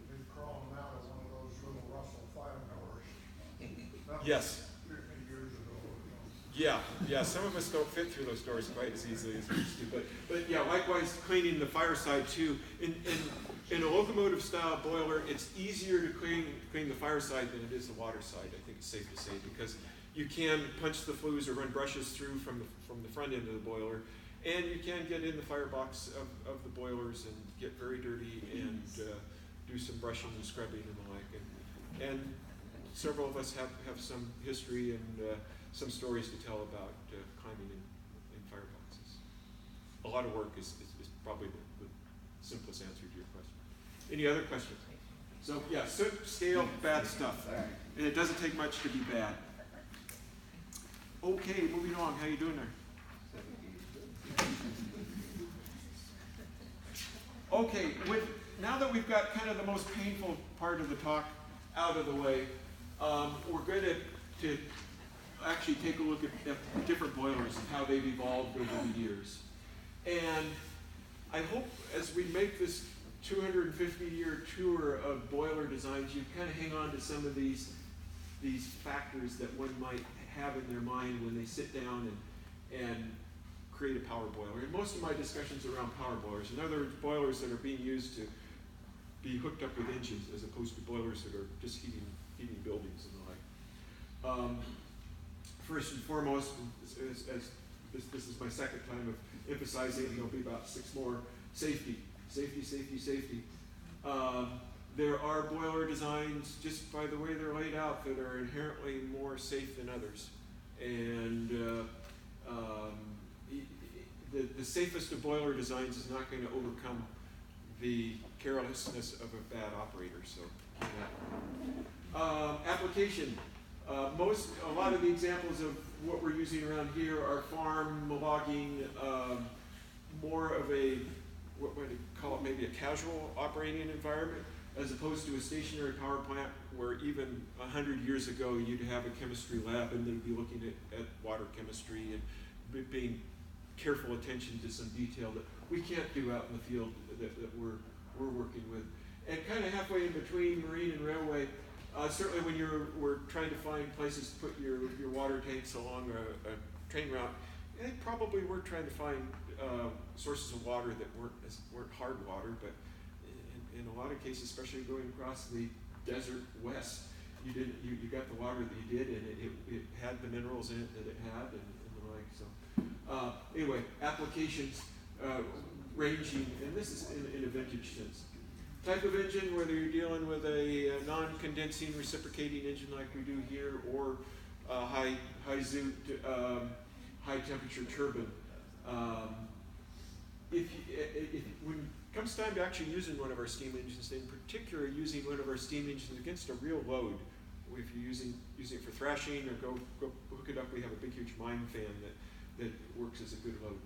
They crawling out of one of those little Russell 5-doors. Yes. 50 years ago. Yeah. Some of us don't fit through those doors quite as easily as we used to. But yeah, likewise cleaning the fireside too. In a locomotive style boiler, it's easier to clean the fireside than it is the water side. I think it's safe to say, because you can punch the flues or run brushes through from the front end of the boiler, and you can get in the firebox of the boilers and get very dirty and do some brushing and scrubbing and the like. And several of us have some history and some stories to tell about climbing in fireboxes. A lot of work is probably the simplest answer to your question. Any other questions? So yeah, soot, scale, bad stuff. And it doesn't take much to be bad. Okay, moving along. How you doing there? Okay, now that we've got kind of the most painful part of the talk out of the way, we're going to actually take a look at different boilers and how they've evolved over the years. And I hope as we make this 250-year tour of boiler designs, you kind of hang on to some of these factors that one might have in their mind when they sit down and create a power boiler. And most of my discussions are around power boilers. In other words, boilers that are being used to be hooked up with engines as opposed to boilers that are just heating buildings and the like. First and foremost, as this is my second time of emphasizing, and there'll be about 6 more, safety. There are boiler designs, just by the way they're laid out, that are inherently more safe than others. And the safest of boiler designs is not going to overcome the carelessness of a bad operator. So, application. A lot of the examples of what we're using around here are farm logging, more of a, what would you call it, maybe a casual operating environment, as opposed to a stationary power plant where even 100 years ago you'd have a chemistry lab and they'd be looking at water chemistry and being careful attention to some detail that we can't do out in the field that we're working with. And kind of halfway in between marine and railway, certainly when we're trying to find places to put your water tanks along a train route, they probably were trying to find sources of water that weren't hard water, but in a lot of cases, especially going across the desert west, you got the water that you did, and it had the minerals in it that it had, and the like. So anyway, applications ranging, and this is in a vintage sense. Type of engine, whether you're dealing with a non-condensing reciprocating engine like we do here, or high zoot, high temperature turbine. When it comes time to actually using one of our steam engines, in particular using one of our steam engines against a real load, if you're using it for thrashing or go hook it up, we have a big huge mine fan that works as a good load.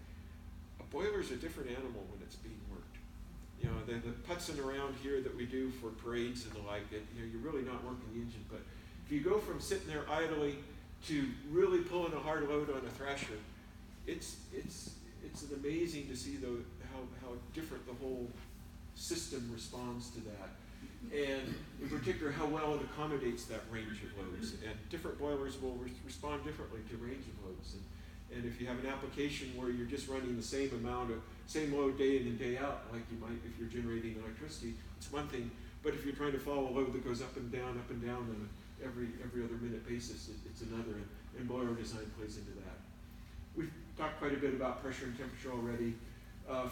A boiler is a different animal when it's being worked. The putzing around here that we do for parades and the like, you're really not working the engine. But if you go from sitting there idly to really pulling a hard load on a thrasher, it's amazing to see how different the whole system responds to that. and in particular how well it accommodates that range of loads. And different boilers will respond differently to range of loads. And if you have an application where you're just running the same load day in and day out, like you might if you're generating electricity, it's one thing. But if you're trying to follow a load that goes up and down on every other minute basis, it's another. And boiler design plays into that. We've talked quite a bit about pressure and temperature already.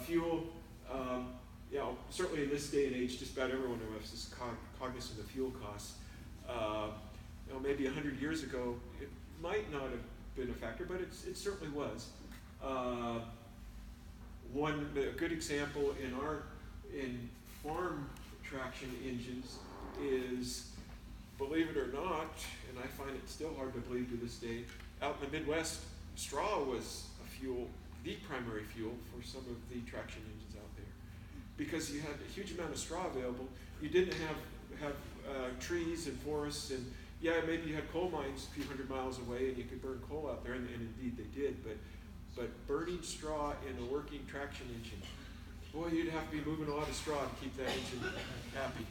Fuel, certainly in this day and age, just about everyone of us is cognizant of fuel costs. Maybe 100 years ago, it might not have been a factor, but it certainly was. A good example in farm traction engines is, believe it or not, and I find it still hard to believe to this day, out in the Midwest, straw was the primary fuel for some of the traction engines out there. Because you had a huge amount of straw available. You didn't have trees and forests, and maybe you had coal mines a few hundred miles away and you could burn coal out there, and indeed they did, but burning straw in a working traction engine, boy, you'd have to be moving a lot of straw to keep that engine happy.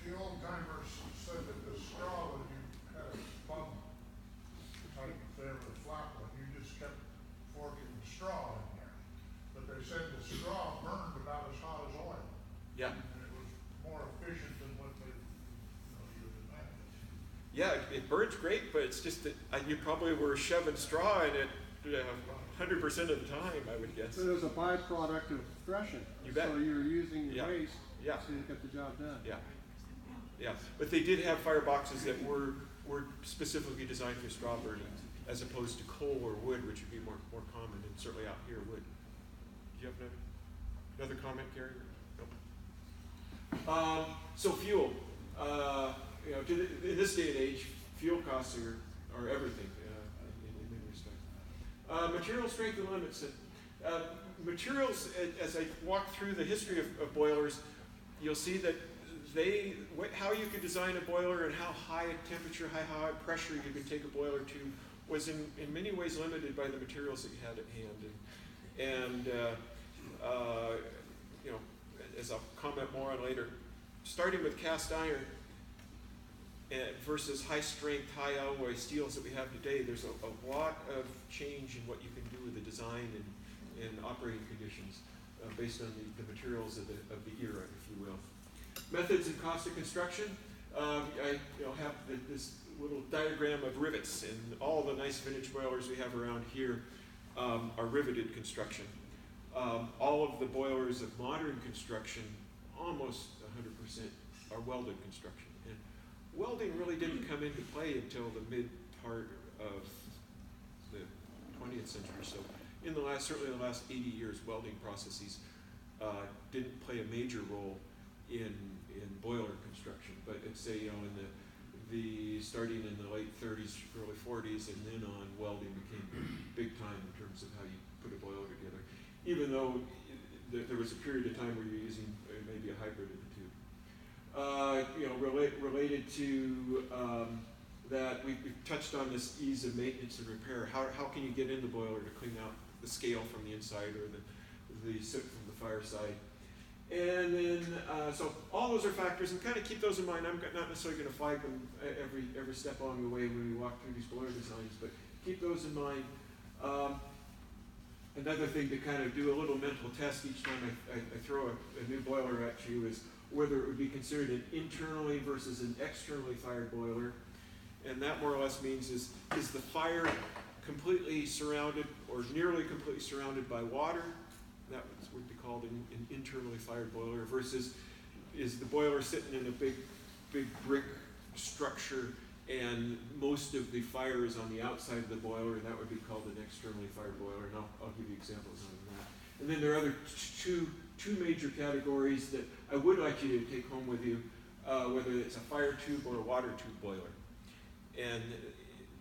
The old timers said that the straw, when you had a bum type there with a flat one, you just kept forking the straw in there. But they said the straw burned about as hot as oil. Yeah. And it was more efficient than what they, you would imagine. Yeah, it burns great, but it's just that you probably were shoving straw in it 100% of the time, I would guess. So it was a byproduct of threshing. You bet. So you're using your Yeah. waste Yeah. to get the job done. Yeah, but they did have fireboxes that were specifically designed for straw burning, as opposed to coal or wood, which would be more common, and certainly out here wood. Do you have another comment, Gary? Nope. So fuel, in this day and age, fuel costs are everything in many respects. Material strength and limits. Materials, as I walk through the history of boilers, you'll see that how you could design a boiler and how high a temperature, how high pressure you could take a boiler to was in many ways limited by the materials that you had at hand. And as I'll comment more on later, starting with cast iron versus high strength, high alloy steels that we have today, there's a lot of change in what you can do with the design and operating conditions based on the materials of the era, if you will. Methods and cost of construction. I have this little diagram of rivets, and all the nice vintage boilers we have around here are riveted construction. All of the boilers of modern construction, almost 100%, are welded construction. And welding really didn't come into play until the mid part of the 20th century. So certainly in the last 80 years, welding processes didn't play a major role in boiler construction, but it's in the starting in the late 30s, early 40s, and then on, welding became big time in terms of how you put a boiler together. Even though there was a period of time where you're using maybe a hybrid of the two. Related to that, we've touched on this ease of maintenance and repair. How can you get in the boiler to clean out the scale from the inside or the soot from the fireside? And then, so all those are factors, and kind of keep those in mind. I'm not necessarily going to flag them every step along the way when we walk through these boiler designs, but keep those in mind. Another thing to kind of do a little mental test each time I throw a new boiler at you is whether it would be considered an internally versus an externally fired boiler. And that more or less means is the fire completely surrounded or nearly completely surrounded by water? That would be called an internally fired boiler, versus is the boiler sitting in a big brick structure and most of the fire is on the outside of the boiler, and that would be called an externally fired boiler, and I'll give you examples of that. And then there are other two major categories that I would like you to take home with you, whether it's a fire tube or a water tube boiler. And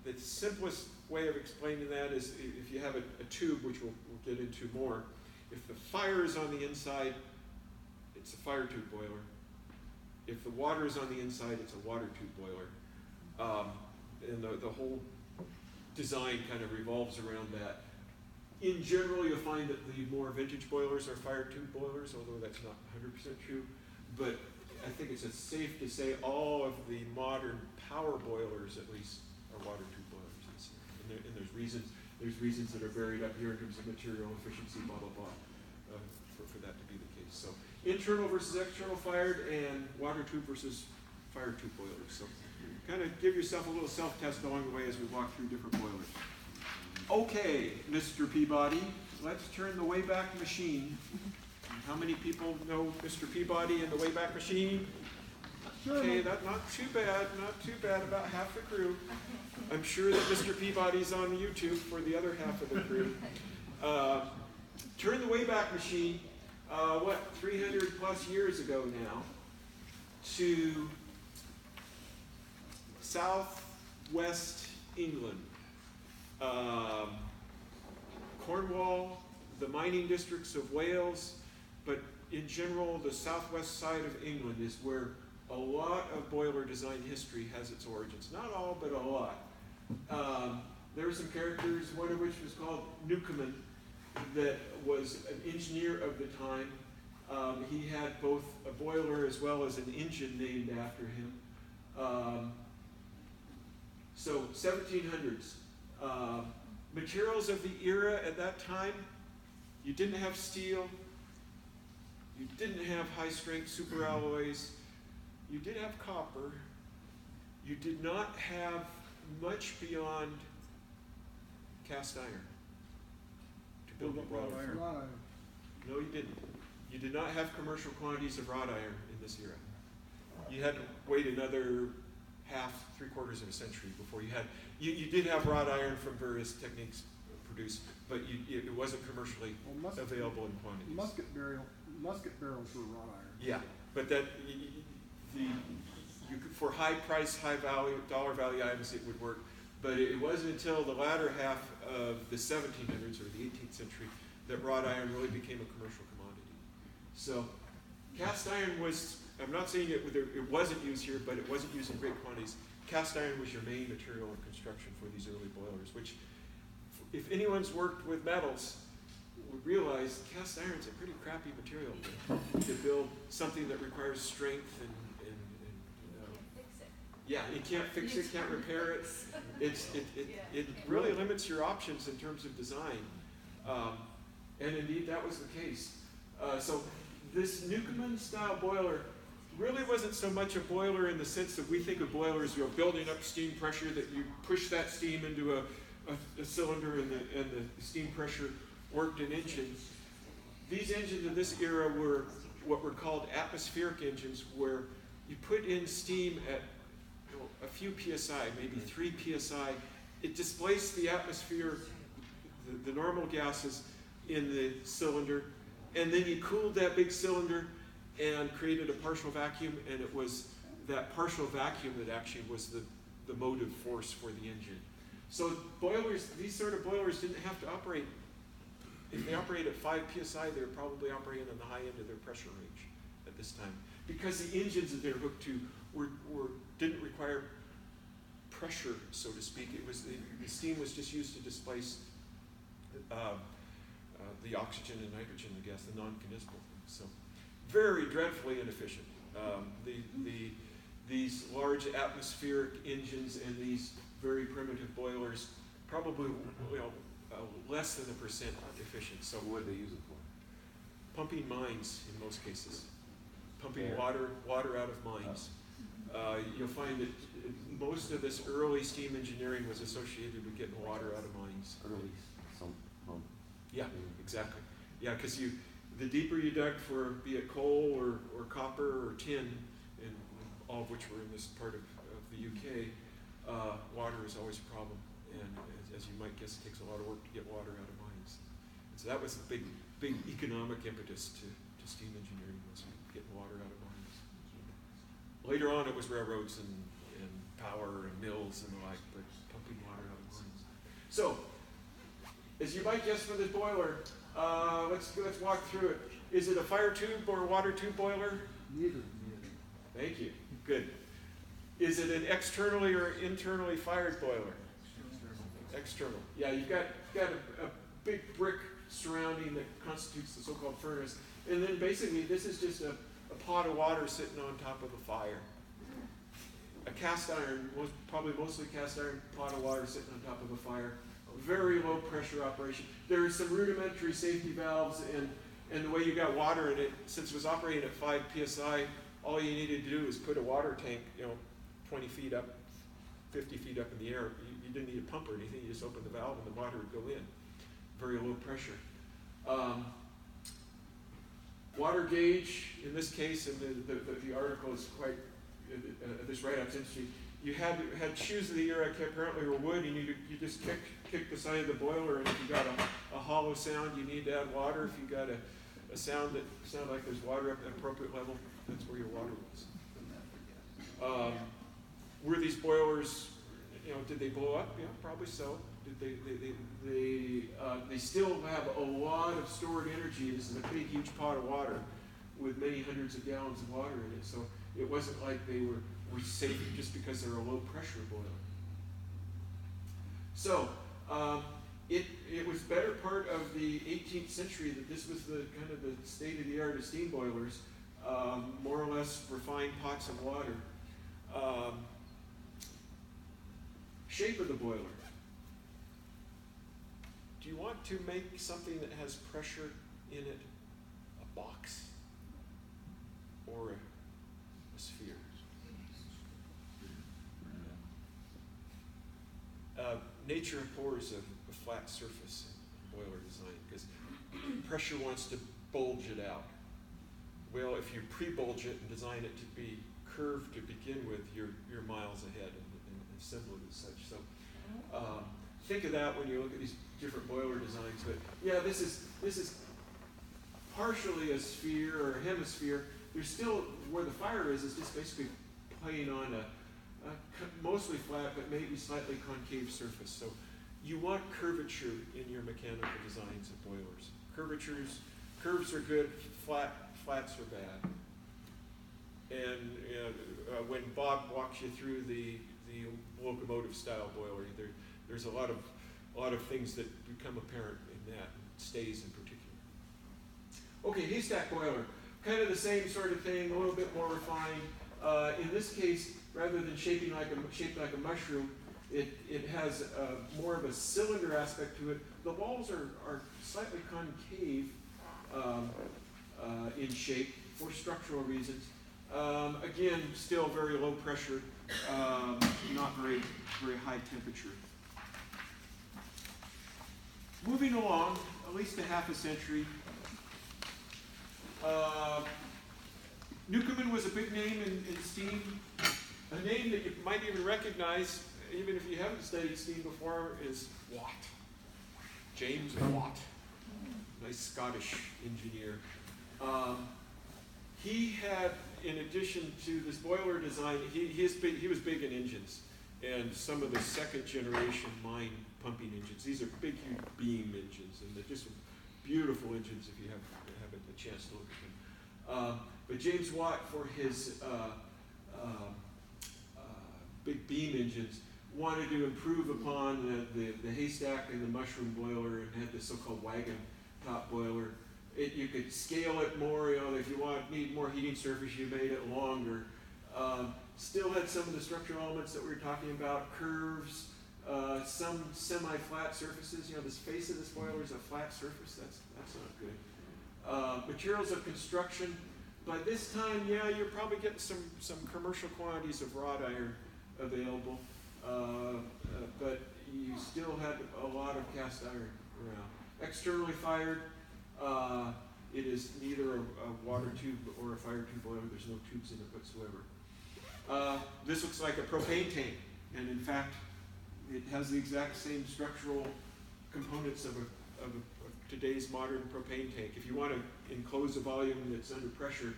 the simplest way of explaining that is if you have a tube, which we'll get into more. If the fire is on the inside, it's a fire tube boiler. If the water is on the inside, it's a water tube boiler. And the whole design kind of revolves around that. In general, you'll find that the more vintage boilers are fire tube boilers, although that's not 100% true. but I think it's safe to say all of the modern power boilers, at least, are water tube boilers this year. And there's reasons that are buried up here in terms of material efficiency, blah, blah, blah, for that to be the case. So internal versus external fired, and water tube versus fire tube boilers. So kind of give yourself a little self-test along the way as we walk through different boilers. Okay, Mr. Peabody, let's turn the Wayback Machine. How many people know Mr. Peabody and the Wayback Machine? Okay, that's not too bad, about half the crew. I'm sure that Mr. Peabody's on YouTube for the other half of the crew. Turn the Wayback Machine, 300 plus years ago now, to southwest England. Cornwall, the mining districts of Wales, but in general, the southwest side of England is where a lot of boiler design history has its origins. Not all, but a lot. There were some characters, one of which was called Newcomen, that was an engineer of the time. He had both a boiler as well as an engine named after him. So 1700s. Materials of the era at that time, you didn't have steel, you didn't have high-strength superalloys, you did have copper, you did not have much beyond cast iron to build up wrought iron. No, you didn't. You did not have commercial quantities of wrought iron in this era. You had to wait another half, 3/4 of a century before you had. You did have wrought iron from various techniques produced, but it wasn't commercially available in quantities. Musket barrels were wrought iron. Yeah, but that for high price, high value, dollar value items, it would work. But it wasn't until the latter half of the 1700s or the 18th century that wrought iron really became a commercial commodity. So cast iron was, I'm not saying it wasn't used here, but it wasn't used in great quantities. Cast iron was your main material of construction for these early boilers, which, if anyone's worked with metals, would realize cast iron's a pretty crappy material to build something that requires strength and yeah, it can't fix it, can't repair it. It really limits your options in terms of design. And indeed, that was the case. So this Newcomen style boiler really wasn't so much a boiler in the sense that we think of boilers, building up steam pressure, that you push that steam into a cylinder and the steam pressure worked an engine. These engines in this era were what were called atmospheric engines, where you put in steam at a few psi, maybe 3 psi. It displaced the atmosphere, the normal gases in the cylinder, and then you cooled that big cylinder and created a partial vacuum, and it was that partial vacuum that actually was the motive force for the engine. So boilers, these sort of boilers didn't have to operate. If they operate at 5 psi, they were probably operating on the high end of their pressure range at this time, because the engines that they're hooked to didn't require pressure, so to speak. It was the steam was just used to displace the oxygen and nitrogen, the gas, the non-condensable. So very dreadfully inefficient. These large atmospheric engines and these very primitive boilers, probably less than 1% efficient. So what did they use it for? Pumping mines in most cases, pumping Air. water out of mines. You'll find that most of this early steam engineering was associated with getting water out of mines. Yeah, exactly. Yeah, because the deeper you dug for, be it coal or copper or tin, and all of which were in this part of the UK, water is always a problem. And as you might guess, it takes a lot of work to get water out of mines. And so that was the big economic impetus to steam engineering, was getting water out of mines. Later on, it was railroads and power and mills and the like, but pumping water out of mines. So, as you might guess for this boiler, let's walk through it. Is it a fire tube or a water tube boiler? Neither. Thank you. Good. Is it an externally or internally fired boiler? External. Yeah, you've got a big brick surrounding that constitutes the so-called furnace, and then basically this is just a pot of water sitting on top of a fire. A cast iron, probably mostly cast iron pot of water sitting on top of a fire. Very low pressure operation. There are some rudimentary safety valves, and the way you got water in it, since it was operating at 5 psi, all you needed to do is put a water tank, 20 feet up, 50 feet up in the air. You didn't need a pump or anything. You just opened the valve and the water would go in. Very low pressure. Water gauge, in this case, and the article is quite, this write-up's interesting. You had shoes of the era apparently were wood, and you just kick the side of the boiler, and if you got a hollow sound, you need to add water. If you got a sound that sounded like there's water at an appropriate level, that's where your water was. Were these boilers, did they blow up? Yeah, probably so. Did they still have a lot of stored energy. This is a big, huge pot of water with many hundreds of gallons of water in it. So it wasn't like they were safe just because they're a low pressure boiler. So it was better part of the 18th century that this was the kind of the state of the art of steam boilers, more or less refined pots of water. Shape of the boiler. Do you want to make something that has pressure in it a box or a sphere? Nature abhors a flat surface in boiler design because pressure wants to bulge it out. Well, if you pre-bulge it and design it to be curved to begin with, you're miles ahead and assemble it as such. So think of that when you look at these different boiler designs. But yeah, this is partially a sphere or a hemisphere. There's still, where the fire is just basically playing on a mostly flat but maybe slightly concave surface. So you want curvature in your mechanical designs of boilers. Curves are good, flats are bad. And when Bob walks you through the locomotive style boiler, there's a lot of things that become apparent in that, stays in particular. Okay, haystack boiler, kind of the same sort of thing, a little bit more refined. In this case, rather than shaped like a mushroom, it has more of a cylinder aspect to it. The walls are slightly concave in shape for structural reasons. Again, still very low pressure, not very high temperature. Moving along, at least a half a century. Newcomen was a big name in steam. A name that you might even recognize, even if you haven't studied steam before, is Watt. James Watt. Nice Scottish engineer. He had, in addition to this boiler design, he was big in engines, and some of the second generation mine pumping engines. These are big, huge beam engines, and they're just beautiful engines if you have a chance to look at them. But James Watt, for his big beam engines, wanted to improve upon the haystack and the mushroom boiler, and had the so-called wagon top boiler. You could scale it more, if you need more heating surface, you made it longer. Still had some of the structural elements that we were talking about, curves, some semi-flat surfaces. This face of this boiler is a flat surface. That's not good. Materials of construction. By this time, you're probably getting some commercial quantities of wrought iron available, but you still had a lot of cast iron around. Externally fired. It is neither a water tube or a fire tube boiler. There's no tubes in it whatsoever. This looks like a propane tank, and in fact, it has the exact same structural components of today's modern propane tank. If you want to enclose a volume that's under pressure,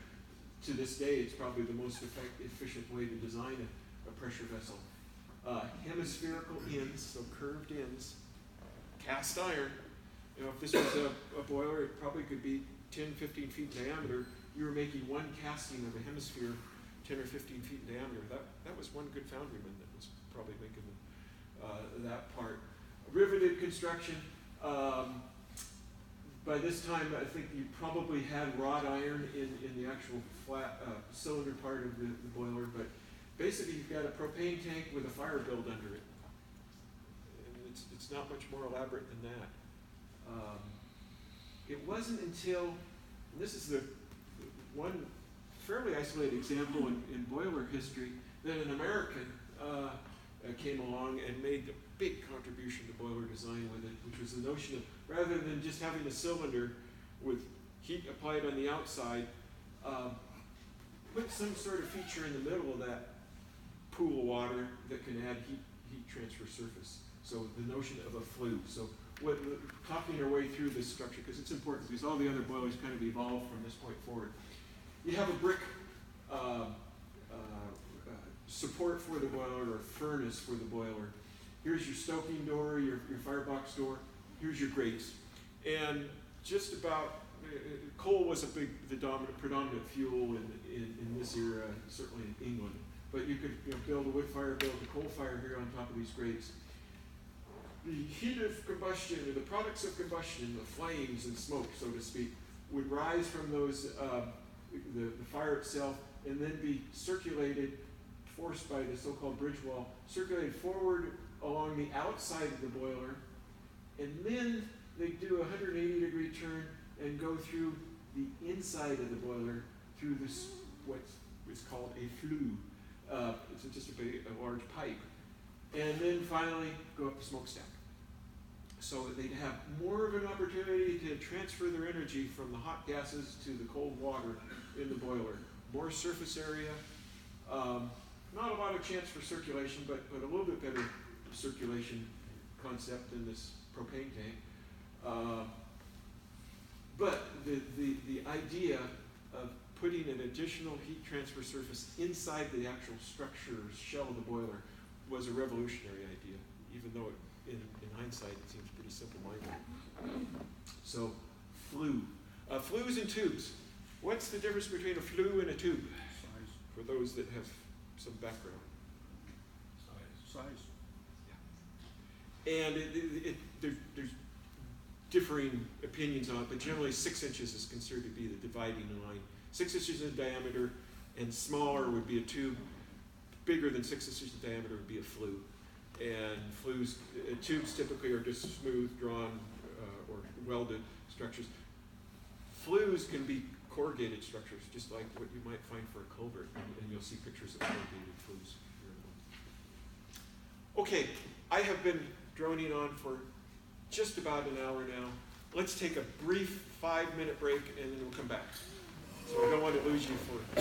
to this day, it's probably the most efficient way to design a pressure vessel. Hemispherical ends, so curved ends, cast iron. If this was a boiler, it probably could be 10, 15 feet in diameter. You were making one casting of a hemisphere 10 or 15 feet in diameter. That was one good foundryman that was probably making that part. Riveted construction. By this time, I think you probably had wrought iron in the actual flat cylinder part of the boiler, but basically you've got a propane tank with a fire build under it. And it's not much more elaborate than that. It wasn't until, and this is the one fairly isolated example in boiler history, that an American came along and made a big contribution to boiler design with it, which was the notion of, rather than just having a cylinder with heat applied on the outside, put some sort of feature in the middle of that pool of water that can add heat transfer surface. So the notion of a flue. So talking our way through this structure, because it's important, because all the other boilers kind of evolved from this point forward. You have a brick support for the boiler, or furnace for the boiler. Here's your stoking door, your firebox door. Here's your grates. And just about, coal was the predominant fuel in this era, certainly in England. But you could build a wood fire, build a coal fire here on top of these grates. The heat of combustion, or the products of combustion, the flames and smoke, so to speak, would rise from those, the fire itself, and then be circulated, forced by the so-called bridge wall, circulated forward along the outside of the boiler, and then they do a 180-degree turn and go through the inside of the boiler through this, what is called a flue. It's just a large pipe. And then finally go up the smokestack. So they'd have more of an opportunity to transfer their energy from the hot gases to the cold water in the boiler. More surface area, not a lot of chance for circulation, but a little bit better circulation concept than this propane tank. But the idea of putting an additional heat transfer surface inside the actual structure or shell of the boiler was a revolutionary idea, even though in hindsight it seems pretty simple-minded. So, flue. Flues and tubes. What's the difference between a flue and a tube? Size. For those that have some background. Size. And there's differing opinions on it, but generally 6 inches is considered to be the dividing line. 6 inches in diameter, and smaller would be a tube. Bigger than 6 inches in diameter would be a flue. And flues, tubes typically are just smooth, drawn, or welded structures. Flues can be corrugated structures, just like what you might find for a culvert, and you'll see pictures of corrugated flues here in a moment. Okay, I have been droning on for just about an hour now. Let's take a brief 5-minute break, and then we'll come back. So I don't want to lose you for